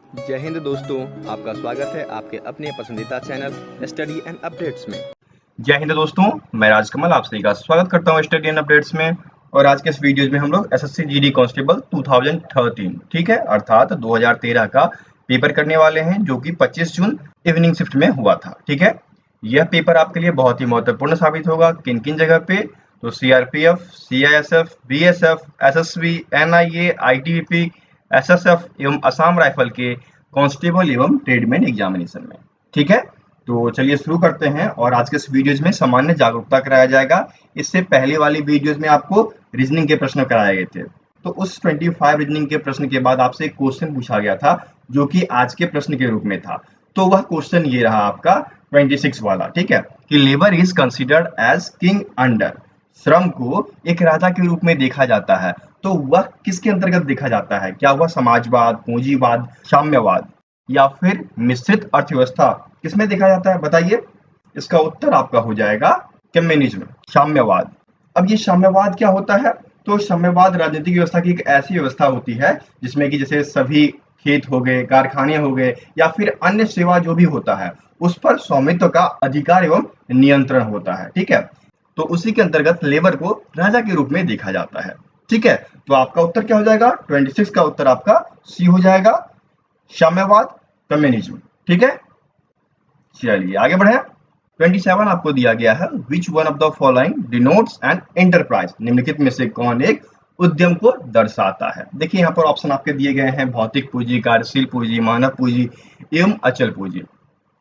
जय हिंद दोस्तों, आपका स्वागत है आपके अपने पसंदीदा चैनल स्टडी एंड अपडेट्स में। जय हिंद दोस्तों, मैं राजकमल आप सभी का स्वागत करता हूं स्टडी एंड अपडेट्स में। और आज के इस वीडियो में हम लोग एसएससी जीडी कांस्टेबल 2013 ठीक है, अर्थात 2013 का पेपर करने वाले हैं, जो कि 25 जून इवनिंग शिफ्ट में हुआ था। ठीक है, यह पेपर आपके लिए बहुत ही महत्वपूर्ण साबित होगा। किन किन जगह पे? तो CRPF, CISF, BSF, SSB, NIA, ITBP, SSF एवं असम राइफल के कांस्टेबल एवं ट्रेडमैन एग्जामिनेशन में। ठीक है, तो चलिए शुरू करते हैं। और आज के इस वीडियोज में सामान्य जागरूकता कराया जाएगा। इससे पहले वाली वीडियोज में आपको रीजनिंग के प्रश्न कराए गए थे, तो उस 25 रीजनिंग के प्रश्न के बाद आपसे एक क्वेश्चन पूछा गया था, जो कि आज के प्रश्न के रूप में था। तो वह क्वेश्चन ये रहा आपका 26 वाला। ठीक है, कि labour is considered as king under, श्रम को एक राजा के रूप में देखा जाता है। तो वह किसके अंतर्गत देखा जाता है? क्या वह समाजवाद, पूंजीवाद, साम्यवाद या फिर मिश्रित अर्थव्यवस्था, किसमें देखा जाता है? बताइए। इसका उत्तर आपका हो जाएगा कम्युनिज्म, साम्यवाद। अब ये साम्यवाद क्या होता है? तो साम्यवाद राजनीतिक व्यवस्था की एक ऐसी व्यवस्था होती है जिसमें कि जैसे सभी खेत हो गए, कारखाने हो गए या फिर अन्य सेवा जो भी होता है, उस पर स्वामित्व का अधिकार एवं नियंत्रण होता है। ठीक है, तो उसी के अंतर्गत लेबर को राजा के रूप में देखा जाता है। ठीक है, तो आपका उत्तर क्या हो जाएगा? 26 का उत्तर आपका सी हो जाएगा, साम्यवाद, कम्युनिज्म। ठीक है, चलिए आगे बढ़े। 27 आपको दिया गया है, which one of the following denotes an enterprise, निम्नलिखित में से कौन एक उद्यम को दर्शाता है? देखिए यहाँ पर ऑप्शन आपके दिए गए हैं, भौतिक पूंजी, कार्यशील पूंजी, मानव पूंजी एवं अचल पूंजी।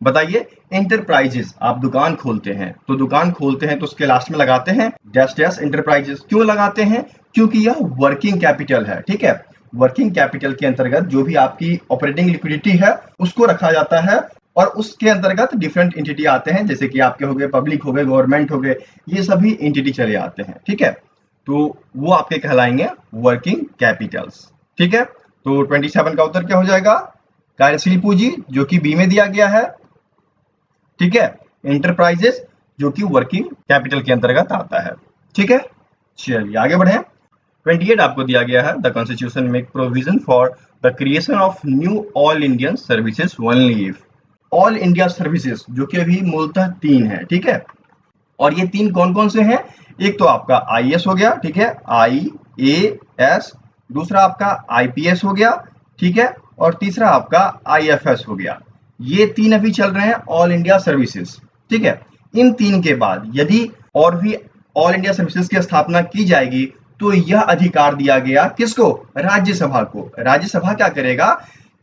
बताइए। एंटरप्राइजेस, आप दुकान खोलते हैं, तो दुकान खोलते हैं तो उसके लास्ट में लगाते हैं डैश डैश एंटरप्राइजेस। क्यों लगाते हैं? क्योंकि यह वर्किंग कैपिटल है। ठीक है, वर्किंग कैपिटल के अंतर्गत जो भी आपकी ऑपरेटिंग लिक्विडिटी है उसको रखा जाता है, और उसके अंतर्गत डिफरेंट एंटिटी आते हैं, जैसे कि आपके हो गए पब्लिक हो गए, गवर्नमेंट हो गए, ये सभी एंटिटी चले आते हैं। ठीक है, तो वो आपके कहलाएंगे वर्किंग कैपिटल्स। ठीक है, तो 27 का उत्तर क्या हो जाएगा? कार्यशील पूंजी, जो कि बी में दिया गया है। ठीक है, एंटरप्राइजेस जो कि वर्किंग कैपिटल के अंतर्गत आता है। ठीक है, चलिए आगे बढ़े। 28 आपको दिया गया है, the constitution make provision for the creation of knew all Indian services only if. All India services जो कि अभी मूलतः 3 है। ठीक है, और ये 3 कौन कौन से हैं? एक तो आपका आईएएस हो गया, ठीक है, आईएएस, दूसरा आपका आईपीएस हो गया, ठीक है, और तीसरा आपका आईएफएस हो गया। ये 3 अभी चल रहे हैं ऑल इंडिया सर्विसेज। ठीक है, इन 3 के बाद यदि और भी ऑल इंडिया सर्विसेज की स्थापना की जाएगी तो यह अधिकार दिया गया किसको? राज्यसभा को। राज्यसभा क्या करेगा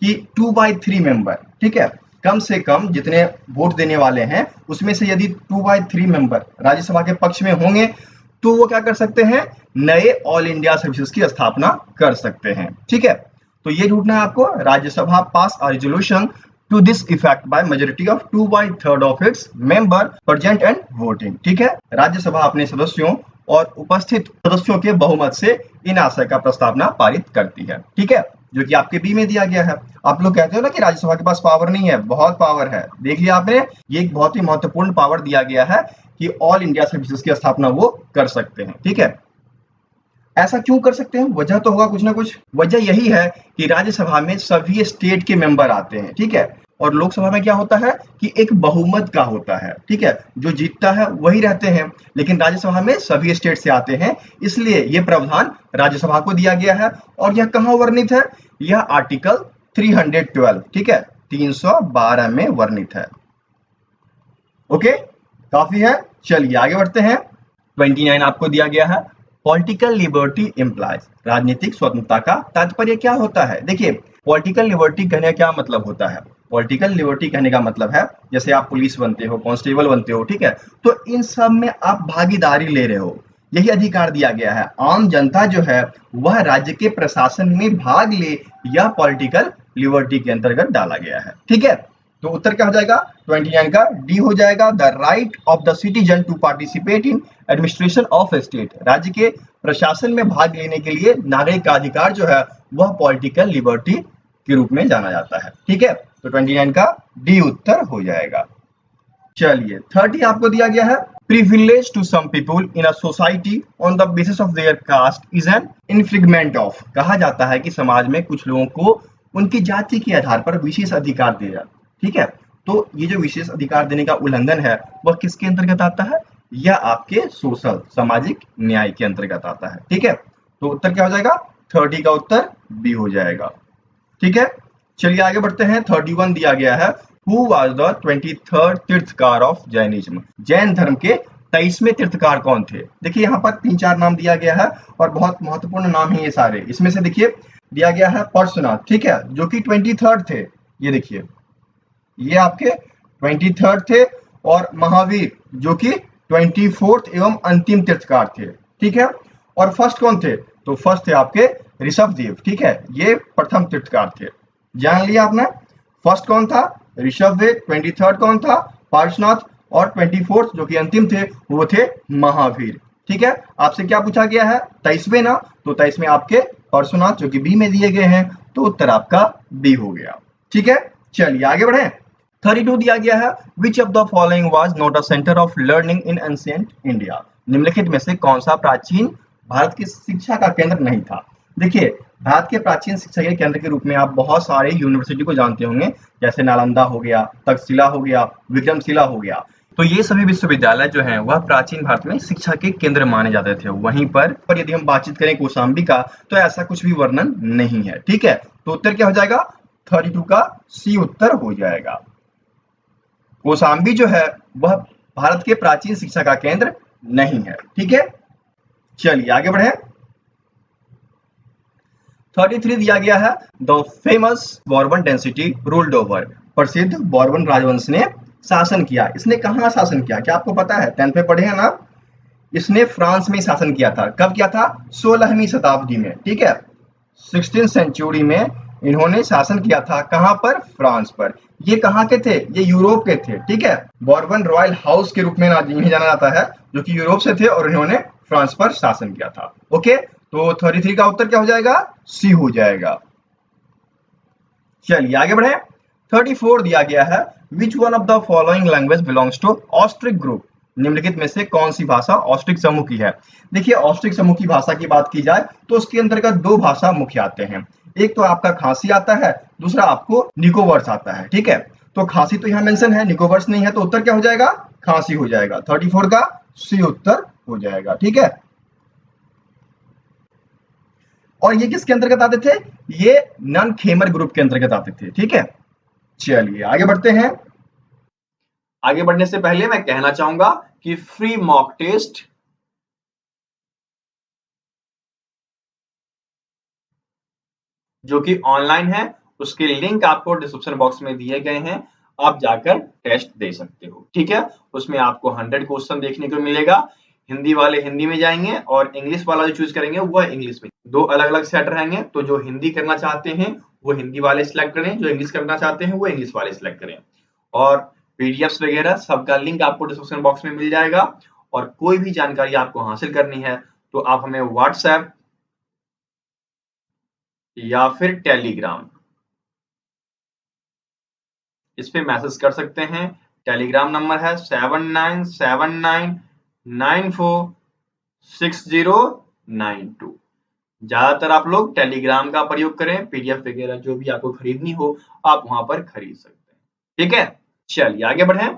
कि 2/3 मेंबर, ठीक है, कम से कम जितने वोट देने वाले हैं उसमें से यदि 2/3 मेंबर राज्यसभा के पक्ष में होंगे तो वो क्या कर सकते हैं? नए ऑल इंडिया सर्विसेज की स्थापना कर सकते हैं। ठीक है, तो ये ढूंढना है आपको। Rajya Sabha pass a resolution to this effect by majority of 2/3 of its member present and voting. ठीक है, राज्यसभा अपने सदस्यों और उपस्थित सदस्यों के बहुमत से इन आशय का प्रस्तावना पारित करती है। ठीक है, जो कि आपके बी में दिया गया है। आप लोग कहते हो ना कि राज्यसभा के पास पावर नहीं है, बहुत पावर है। देख लिया आपने, ये एक बहुत ही महत्वपूर्ण पावर दिया गया है कि ऑल इंडिया सर्विसेज की स्थापना वो कर सकते हैं। ठीक है, ऐसा क्यों कर सकते हैं? वजह तो होगा कुछ ना कुछ। वजह यही है कि राज्यसभा में सभी स्टेट के मेंबर आते हैं। ठीक है, और लोकसभा में क्या होता है कि एक बहुमत का होता है। ठीक है, जो जीतता है वही रहते हैं, लेकिन राज्यसभा में सभी स्टेट से आते हैं, इसलिए ये प्रावधान राज्यसभा को दिया गया है। और यह कहाँ वर्णित है? यह आर्टिकल 312, ठीक है, 312 में वर्णित है। ओके, काफी है। चलिए आगे बढ़ते हैं। 29 आपको दिया गया है, पॉलिटिकल लिबर्टी इम्प्लाइज, राजनीतिक स्वतंत्रता का तात्पर्य क्या होता है? देखिए, पॉलिटिकल लिबर्टी कहने का क्या मतलब होता है? पॉलिटिकल लिबर्टी कहने का मतलब है, जैसे आप पुलिस बनते हो, कांस्टेबल बनते हो, ठीक है, तो इन सब में आप भागीदारी ले रहे हो, यही अधिकार दिया गया है। आम जनता जो है वह राज्य के प्रशासन में भाग ले, यह पॉलिटिकल लिबर्टी के अंतर्गत डाला गया है। ठीक है, तो उत्तर क्या हो जाएगा? 29 का डी हो जाएगा, the right of the citizen to participate in administration of state, राज्य के प्रशासन में भाग लेने के लिए नागरिक का अधिकार जो है वह पॉलिटिकल लिबर्टी के रूप में जाना जाता है। ठीक है, तो 29 का डी उत्तर हो जाएगा। चलिए 30 आपको दिया गया है, privilege to some people in a society on the basis of their caste is an infringement of, कहा जाता है कि समाज में कुछ लोगों को उनकी जाति के आधार पर विशेष अधिकार दिया जाता है। ठीक है, तो ये जो विशेष अधिकार देने का उल्लंघन है वह किसके अंतर्गत आता है? यह आपके सोशल सामाजिक न्याय के अंतर्गत आता है। ठीक है, तो उत्तर क्या हो जाएगा? 30 का उत्तर बी हो जाएगा। ठीक है, चलिए आगे बढ़ते हैं। 31 दिया गया है, who was the 23rd tirthankar of Jainism? Jain धर्म के 23वें तीर्थकार कौन थे? देखिए यहाँ पर 3-4 नाम दिया गया है और बहुत महत्वपूर्ण नाम है ये सारे। इसमें से देखिए दिया गया है परशुनाथ, ठीक है, जो कि 23rd थे। ये देखिए ये आपके 23rd थे, और महावीर जो कि 24th एवं अंतिम तीर्थकार थे। ठीक है, और फर्स्ट कौन थे? तो फर्स्ट थे आपके ऋषभदेव। ठीक है, ये प्रथम तीर्थकार थे। जान लिया आपने, फर्स्ट कौन था? ऋषभदेव, 23rd कौन था? पार्श्वनाथ, और 24th जो कि अंतिम थे वो थे महावीर। ठीक है, आपसे क्या पूछा गया है? 23वें ना, तो 23वें आपके पार्श्वनाथ जो कि बी में दिए गए हैं, तो उत्तर आपका बी हो गया। ठीक है, चलिए आगे बढ़े। 32 दिया गया है, which of the following was not a centre of learning in ancient India? निम्नलिखित में से कौन सा प्राचीन भारत की शिक्षा का केंद्र नहीं था? देखिए भारत के प्राचीन शिक्षा के केंद्र के रूप में आप बहुत सारे यूनिवर्सिटी को जानते होंगे, जैसे नालंदा हो गया, तक्षशिला हो गया, विक्रमशिला हो गया। तो ये सभी विश्वविद्यालय जो हैं वह प्राचीन भारत में शिक्षा के केंद्र माने जाते थे। वहीं पर यदि हम बातचीत करें कौशाम्बी का, तो ऐसा कुछ भी वर्णन नहीं है। ठीक है, तो उत्तर क्या हो जाएगा? 32 का सी उत्तर हो जाएगा। कौशाम्बी जो है वह भारत के प्राचीन शिक्षा का केंद्र नहीं है। ठीक है, चलिए आगे बढ़े। 33 दिया गया है, the famous Bourbon density ruled over? प्रसिद्ध बोर्बन राजवंश ने शासन किया। इसने कहाँ शासन किया? क्या आपको पता है? 10th में पढ़े हैं ना? इसने फ्रांस में शासन किया था। कब किया था? 16वीं शताब्दी में। ठीक है, 16th सेंचुरी में इन्होंने शासन किया था। कहां पर? फ्रांस पर। ये कहां के थे? ये यूरोप के थे। ठीक है, बोर्बन रॉयल हाउस के रूप में इन्हें जाना जाता है, जो कि यूरोप से थे, और इन्होंने फ्रांस पर शासन किया था। ओके, तो 33 का उत्तर क्या हो जाएगा? सी हो जाएगा। चलिए आगे बढ़े। 34 दिया गया है, which one of the following language belongs to Austric group? निम्नलिखित में से कौन सी भाषा ऑस्ट्रिक समूह की है? देखिए ऑस्ट्रिक समूह की भाषा की बात की जाए तो उसके अंतर्गत दो भाषा मुख्य आते हैं। एक तो आपका खासी आता है, दूसरा आपको निकोबार्स आता है। ठीक है, तो खासी तो यहाँ मेंशन है, निकोबार्स नहीं है, तो उत्तर क्या हो जाएगा? खासी हो जाएगा। 34 का सी उत्तर हो जाएगा। ठीक है, और ये किसके अंतर्गत आते थे? ये नन खेमर ग्रुप के अंतर्गत आते थे। ठीक है, चलिए आगे बढ़ते हैं। आगे बढ़ने से पहले मैं कहना चाहूंगा कि फ्री मॉक टेस्ट जो कि ऑनलाइन है, उसके लिंक आपको डिस्क्रिप्शन बॉक्स में दिए गए हैं, आप जाकर टेस्ट दे सकते हो। ठीक है, उसमें आपको 100 क्वेश्चन देखने को मिलेगा। हिंदी वाले हिंदी में जाएंगे और इंग्लिश वाला जो चूज करेंगे वह इंग्लिश में। दो अलग अलग सेट रहेंगे, तो जो हिंदी करना चाहते हैं वो हिंदी वाले सिलेक्ट करें, जो इंग्लिश करना चाहते हैं वो इंग्लिश वाले सिलेक्ट करें। और पीडीएफ्स वगैरह सबका लिंक आपको डिस्क्रिप्शन बॉक्स में मिल जाएगा। और कोई भी जानकारी आपको हासिल करनी है तो आप हमें व्हाट्सएप या फिर टेलीग्राम इस पे मैसेज कर सकते हैं। टेलीग्राम नंबर है 7979946092। ज्यादातर आप लोग टेलीग्राम का प्रयोग करें, पीडीएफ वगैरह जो भी आपको खरीदनी हो आप वहां पर खरीद सकते हैं। ठीक है, चलिए आगे बढ़ें।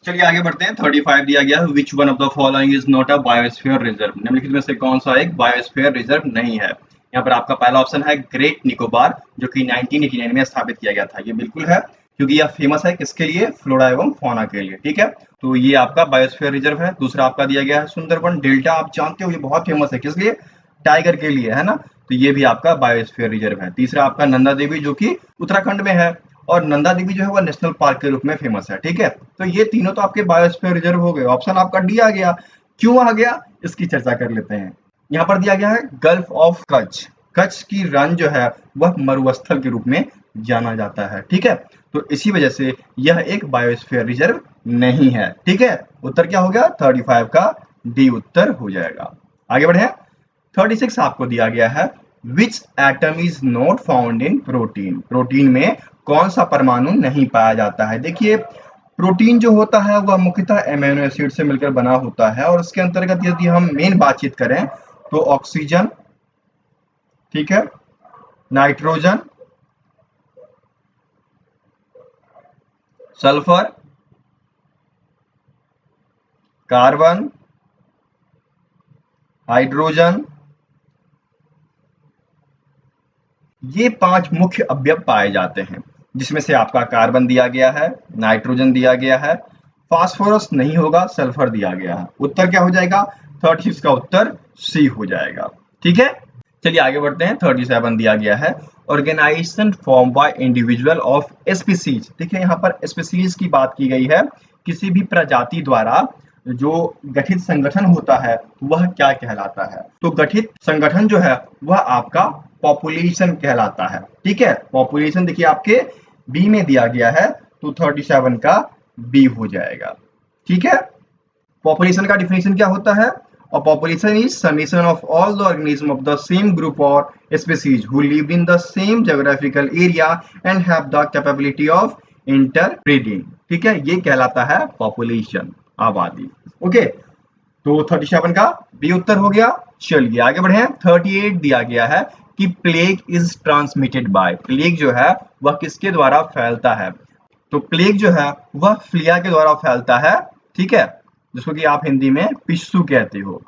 चलिए आगे बढ़ते हैं। 35 दिया गया है, which one of the following is not a biosphere reserve? निम्नलिखित में से कौन सा एक बायोस्फीयर रिजर्व नहीं है? यहाँ पर आपका पहला ऑप्शन है ग्रेट निकोबार, जो कि 1989 में स्थापित किया गया था। ये बिल्कुल है, क्योंकि यह फेमस है किसके लिए? फ्लोरा एवं फौना के लिए। ठीक है, तो ये आपका बायोस्फीयर रिजर्व है। दूसरा आपका दिया गया है सुंदरबन डेल्टा, आप जानते हो ये बहुत फेमस है, किस लिए? टाइगर के लिए, है ना? तो ये भी आपका बायोस्फीयर रिजर्व है। तीसरा आपका नंदा देवी, जो कि उत्तराखंड में है, और नंदा देवी जो है वह नेशनल पार्क के रूप में फेमस है। ठीक है, तो ये तीनों तो आपके बायोस्फीयर रिजर्व हो गए। ऑप्शन आपका डी आ गया। क्यों आ गया इसकी चर्चा कर लेते हैं। यहाँ पर दिया गया है गल्फ ऑफ कच्छ। कच्छ की रन जो है वह मरुस्थल के रूप में जाना जाता है। ठीक है, तो इसी वजह से यह एक बायोस्फीयर रिजर्व नहीं है। ठीक है, उत्तर क्या हो गया? 35 का डी उत्तर हो जाएगा। आगे बढ़े। 36 आपको दिया गया है, which atom is not found in protein? Protein में कौन सा परमाणु नहीं पाया जाता है? देखिए प्रोटीन जो होता है वह मुख्यतः एमिनो एसिड से मिलकर बना होता है, और उसके अंतर्गत यदि हम मेन बातचीत करें तो ऑक्सीजन, ठीक है, नाइट्रोजन, सल्फर, कार्बन, हाइड्रोजन, ये 5 मुख्य अवयव पाए जाते हैं, जिसमें से आपका कार्बन दिया गया है, नाइट्रोजन दिया गया है, फास्फोरस नहीं होगा, सल्फर दिया गया है। उत्तर क्या हो जाएगा? 36 का उत्तर सी हो जाएगा। ठीक है, चलिए आगे बढ़ते हैं। 37 दिया गया है, organisation form by individual of species. देखिए यहाँ पर स्पीसीज की बात की गई है, किसी भी प्रजाति द्वारा जो गठित संगठन होता है वह क्या कहलाता है? तो गठित संगठन जो है वह आपका पॉपुलेशन कहलाता है। ठीक है, पॉपुलेशन देखिए आपके बी में दिया गया है, तो 37 का बी हो जाएगा। ठीक है, पॉपुलेशन का डिफिनेशन क्या होता है? और population is summation of all the organism of the same group और species who live in the same geographical area and have the capability of interbreeding. ठीक है, ये कहलाता है पॉपुलेशन, आबादी। ओके, तो 37 का बी उत्तर हो गया। चलिए आगे बढ़े। 38 दिया गया है कि plague is transmitted by. Plague जो है वह किसके द्वारा फैलता है? तो प्लेग जो है वह फ्लिया के द्वारा फैलता है। ठीक है, जिसको कि आप हिंदी में पिस्सू कहते हो।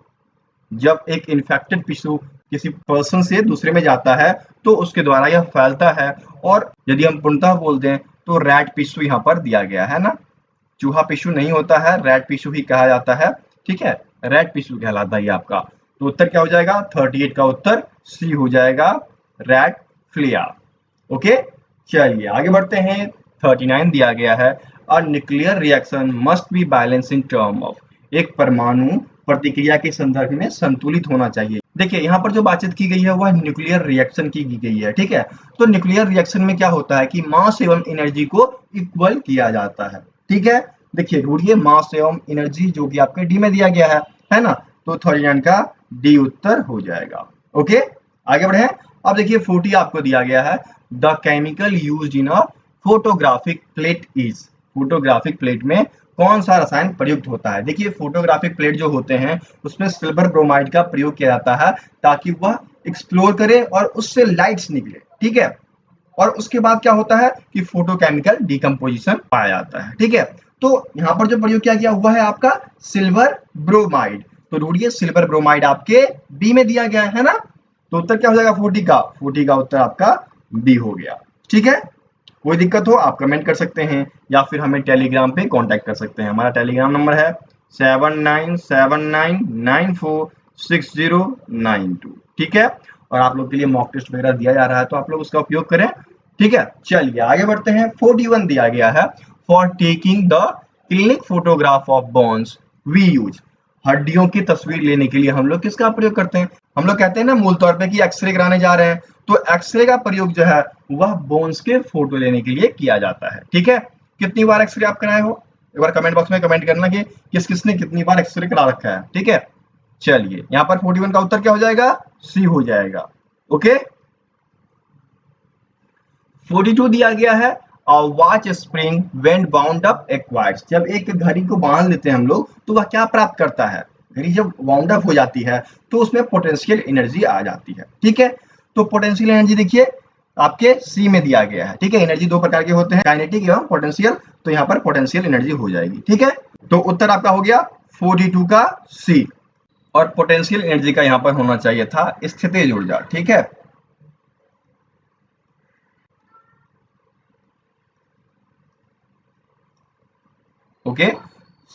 जब एक इन्फेक्टेड पिस्सू किसी पर्सन से दूसरे में जाता है तो उसके द्वारा यह फैलता है। और यदि हम पूर्णतः बोल दें तो रैट पिस्सू यहाँ पर दिया गया है ना, चूहा पिस्सू नहीं होता है, रैट पिस्सू ही कहा जाता है। ठीक है, रैट पिस्सू कहलाता है आपका। तो उत्तर क्या हो जाएगा? 38 का उत्तर सी हो जाएगा, रैट फ्लिया। ओके, चलिए आगे बढ़ते हैं। 39 दिया गया है, a nuclear reaction must be balance in term of. एक परमाणु प्रतिक्रिया के संदर्भ में संतुलित होना चाहिए। देखिए यहाँ पर जो बातचीत की गई है वह न्यूक्लियर रिएक्शन की गई है। ठीक है, तो न्यूक्लियर रिएक्शन में क्या होता है कि मास एवं एनर्जी को इक्वल किया जाता है। ठीक है, देखिए ढूंढिए मास एवं एनर्जी, जो कि आपके डी में दिया गया है ना, तो 39 का डी उत्तर हो जाएगा। ओके, आगे बढ़े। अब देखिए 40 आपको दिया गया है, the chemical used in a photographic plate is. Photographic plate में कौन सा रसायन प्रयुक्त होता है? देखिए फोटोग्राफिक प्लेट जो होते हैं उसमें सिल्वर ब्रोमाइड का प्रयोग किया जाता है ताकि वह एक्सप्लोर करे और उससे लाइट्स निकले। ठीक है, और उसके बाद क्या होता है कि फोटोकेमिकल डिकम्पोजिशन पाया जाता है। ठीक है, तो यहाँ पर जो प्रयोग किया गया हुआ है आपका सिल्वर ब्रोमाइड। तो ढूंढिए सिल्वर ब्रोमाइड आपके बी में दिया गया है ना, तो उत्तर क्या हो जाएगा? 40 का। 40 का उत्तर आपका बी हो गया। ठीक है, कोई दिक्कत हो आप कमेंट कर सकते हैं या फिर हमें टेलीग्राम पे कांटेक्ट कर सकते हैं। हमारा टेलीग्राम नंबर है 7979946092। ठीक है, और आप लोग के लिए मॉक टेस्ट वगैरह दिया जा रहा है, तो आप लोग उसका उपयोग करें। ठीक है, चलिए आगे बढ़ते हैं। 41 दिया गया है, for taking the clinic photograph of bones we use. हड्डियों की तस्वीर लेने के लिए हम लोग किसका प्रयोग करते हैं? हम लोग कहते हैं ना मूल तौर पे कि एक्सरे कराने जा रहे हैं, तो एक्सरे का प्रयोग जो है वह बोन्स के फोटो लेने के लिए किया जाता है। ठीक है, कितनी बार एक्सरे आप कराए हो? एक बार कमेंट बॉक्स में कमेंट करना कि किस किसने कितनी बार एक्सरे करा रखा है। ठीक है, चलिए यहाँ पर 41 का उत्तर क्या हो जाएगा? सी हो जाएगा। ओके, 42 दिया गया है, watch spring when bound up acquires. जब एक घड़ी को बांध लेते हैं हम लोग तो वह क्या प्राप्त करता है? घड़ी जब बाउंड अप हो जाती है तो उसमें पोटेंशियल एनर्जी आ जाती है। ठीक है, तो पोटेंशियल एनर्जी देखिए आपके सी में दिया गया है। ठीक है, एनर्जी दो प्रकार के होते हैं, काइनेटिक एवं पोटेंशियल, तो यहाँ पर पोटेंशियल एनर्जी हो जाएगी। ठीक है, तो उत्तर आपका हो गया 42 का सी। और पोटेंशियल एनर्जी का यहाँ पर होना चाहिए था स्थितिज ऊर्जा। ठीक है, ओके,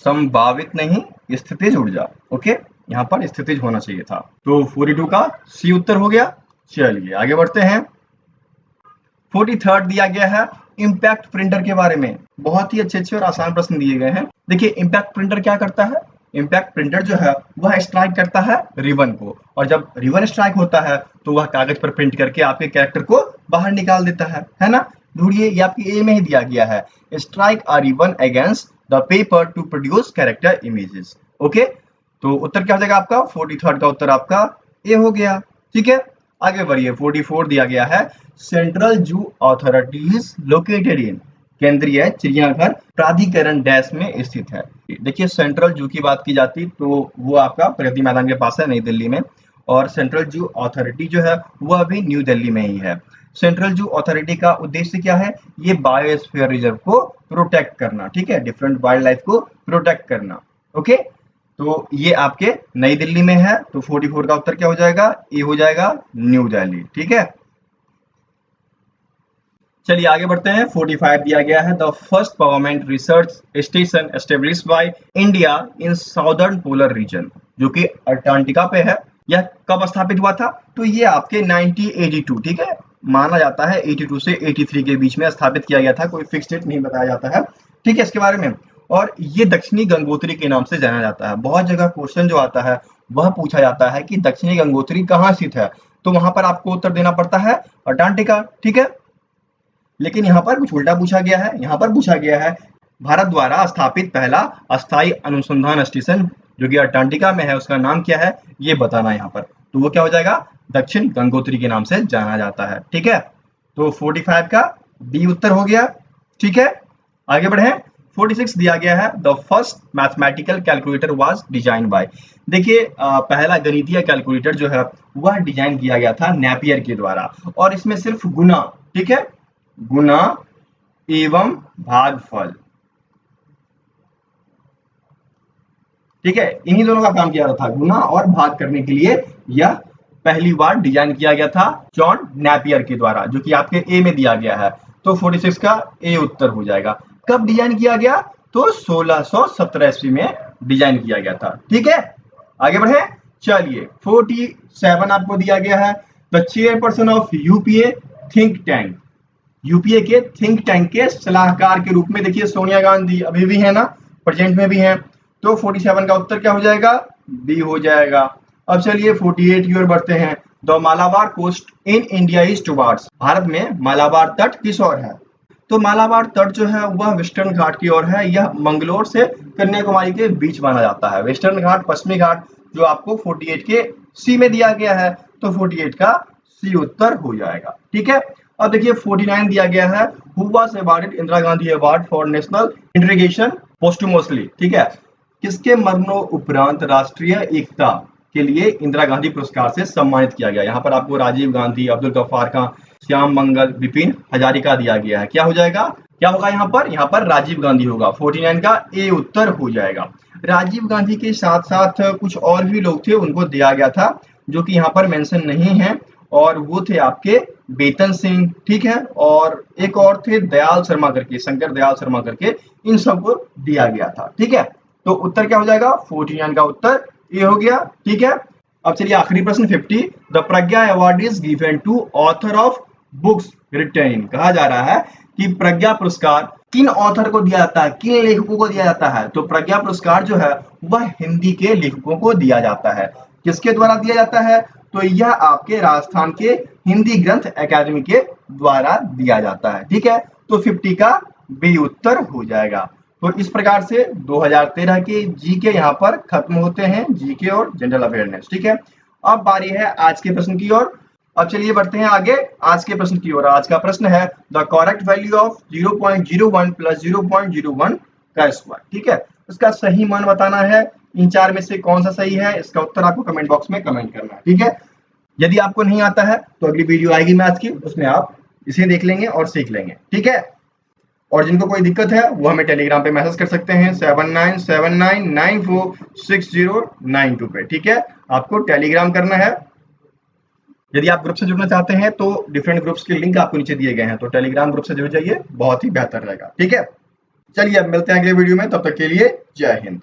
संभावित नहीं स्थितिज ऊर्जा। ओके, यहाँ पर स्थितिज होना चाहिए था, तो 42 का सी उत्तर हो गया। चलिए आगे बढ़ते हैं। 43 दिया गया है, इम्पैक्ट प्रिंटर के बारे में। बहुत ही अच्छे और आसान प्रश्न दिए गए हैं। देखिए इम्पैक्ट प्रिंटर क्या करता है? इम्पैक्ट प्रिंटर जो है वह स्ट्राइक करता है रिबन को, और जब रिबन स्ट्राइक होता है तो वह कागज पर प्रिंट करके आपके कैरेक्टर को बाहर निकाल देता है ना। ढूंढिए, ये आपकी ए में ही दिया गया है, strike a ribbon against the paper two produce character images. Okay, तो उत्तर क्या हो जाएगा आपका? 43 का उत्तर आपका ए हो गया। ठीक है, आगे बढ़िए। 44 दिया गया है, सेंट्रल जू अथॉरिटीज लोकेटेड इन। केंद्रीय चिड़ियाघर प्राधिकरण डैश में स्थित है। देखिए सेंट्रल जू की बात की जाती तो वो आपका प्रगति मैदान के पास है, नई दिल्ली में, और सेंट्रल जू अथॉरिटी जो है वह भी न्यू दिल्ली में ही है। सेंट्रल जू अथॉरिटी का उद्देश्य क्या है, ये बायोस्फीयर रिजर्व को प्रोटेक्ट करना, ठीक है, डिफरेंट वाइल्ड लाइफ को प्रोटेक्ट करना। ओके, तो ये आपके नई दिल्ली में है, तो 44 का उत्तर क्या हो जाएगा, ए हो जाएगा, न्यू दिल्ली। ठीक है, चलिए आगे बढ़ते हैं। 45 दिया गया है, the first permanent research station established by India in southern polar region, जो कि अंटार्कटिका पे है। यह कब स्थापित हुआ था, तो ये आपके 1982, ठीक है, माना जाता है 82 से 83 के बीच में स्थापित किया गया था, कोई फिक्स डेट नहीं बताया जाता है, ठीक है, इसके बारे में। और ये दक्षिणी गंगोत्री के नाम से जाना जाता है। बहुत जगह क्वेश्चन जो आता है वह पूछा जाता है कि दक्षिणी गंगोत्री कहाँ स्थित है, तो वहां पर आपको उत्तर देना पड़ता है अंटार्कटिका, ठीक है। लेकिन यहाँ पर कुछ उल्टा पूछा गया है, यहाँ पर पूछा गया है भारत द्वारा स्थापित पहला अस्थायी अनुसंधान स्टेशन जो कि अंटार्कटिका में है, उसका नाम क्या है, ये बताना यहाँ पर। तो वो क्या हो जाएगा, दक्षिण गंगोत्री के नाम से जाना जाता है, ठीक है। तो 45 का डी उत्तर हो गया, ठीक है। आगे बढ़े, 46 दिया गया है, the first mathematical calculator was design by. देखिए पहला गणितीय कैलकुलेटर जो है वह डिजाइन किया गया था नेपियर के द्वारा, और इसमें सिर्फ गुना, ठीक है, गुना एवं भागफल, ठीक है, इन्हीं दोनों का काम किया था, गुना और भाग करने के लिए यह पहली बार डिजाइन किया गया था जॉन नेपियर के द्वारा, जो कि आपके ए में दिया गया है। तो 46 का ए उत्तर हो जाएगा। कब डिजाइन किया गया, तो 1617 ईस्वी में डिजाइन किया गया था, ठीक है। आगे बढ़े, चलिए 47 आपको दिया गया है, the chairperson of UPA think tank. UPA के थिंक टैंक के सलाहकार के रूप में देखिए सोनिया गांधी अभी भी है ना, प्रेजेंट में भी है। तो 47 का उत्तर क्या हो जाएगा, बी हो जाएगा। अब चलिए 48 की ओर बढ़ते हैं, the Malabar coast in India is towards. भारत में मालाबार तट किस ओर है, तो मालाबार तट जो है वह वेस्टर्न घाट की ओर है। यह मंगलोर से कन्याकुमारी के बीच माना जाता है। वेस्टर्न घाट, पश्चिमी घाट जो आपको 48 के सी में दिया गया है, तो 48 का सी उत्तर हो जाएगा, ठीक है। अब देखिए 49 दिया गया है, who was awarded Indira Gandhi award for national integration posthumously, ठीक है, किसके मरणों उपरांत राष्ट्रीय एकता के लिए इंदिरा गांधी पुरस्कार से सम्मानित किया गया। यहाँ पर आपको राजीव गांधी, अब्दुल गफ्फार खां, श्याम मंगल, विपिन हजारिका दिया गया है। क्या हो जाएगा, क्या होगा यहाँ पर राजीव गांधी होगा। 49 का ए उत्तर हो जाएगा। राजीव गांधी के साथ साथ कुछ और भी लोग थे, उनको दिया गया था, जो कि यहाँ पर मेंशन नहीं है, और वो थे आपके बेतन सिंह, ठीक है, और एक और थे दयाल शर्मा करके, शंकर दयाल शर्मा करके, इन सबको दिया गया था, ठीक है। तो उत्तर क्या हो जाएगा, 49 का उत्तर ये हो गया, ठीक है। अब चलिए आखिरी प्रश्न 50, the Pragya award is given to author of books written in. कहा जा रहा है कि प्रज्ञा पुरस्कार किन ऑथर को दिया जाता है, किन लेखकों को दिया जाता है, तो प्रज्ञा पुरस्कार जो है वह हिंदी के लेखकों को दिया जाता है। किसके द्वारा दिया जाता है, तो यह आपके राजस्थान के हिंदी ग्रंथ एकेडमी के द्वारा दिया जाता है, ठीक है। तो 50 का बी उत्तर हो जाएगा। तो इस प्रकार से 2013 के जीके यहाँ पर खत्म होते हैं, जीके और जनरल अवेयरनेस, ठीक है। अब बारी है आज के प्रश्न की ओर। अब चलिए बढ़ते हैं आगे आज के प्रश्न की ओर। आज का प्रश्न है the correct value of 0.01 plus 0.01 का स्क्वायर, ठीक है, इसका सही मान बताना है। इन चार में से कौन सा सही है, इसका उत्तर आपको कमेंट बॉक्स में कमेंट करना है, ठीक है। यदि आपको नहीं आता है तो अगली वीडियो आएगी मैथ की, उसमें आप इसे देख लेंगे और सीख लेंगे, ठीक है। और जिनको कोई दिक्कत है वो हमें टेलीग्राम पे मैसेज कर सकते हैं 7979946092 पे, ठीक है। आपको टेलीग्राम करना है। यदि आप ग्रुप से जुड़ना चाहते हैं तो डिफरेंट ग्रुप्स के लिंक आपको नीचे दिए गए हैं, तो टेलीग्राम ग्रुप से जुड़ जाइए, बहुत ही बेहतर रहेगा, ठीक है। चलिए अब मिलते हैं अगले वीडियो में, तब तक के लिए जय हिंद।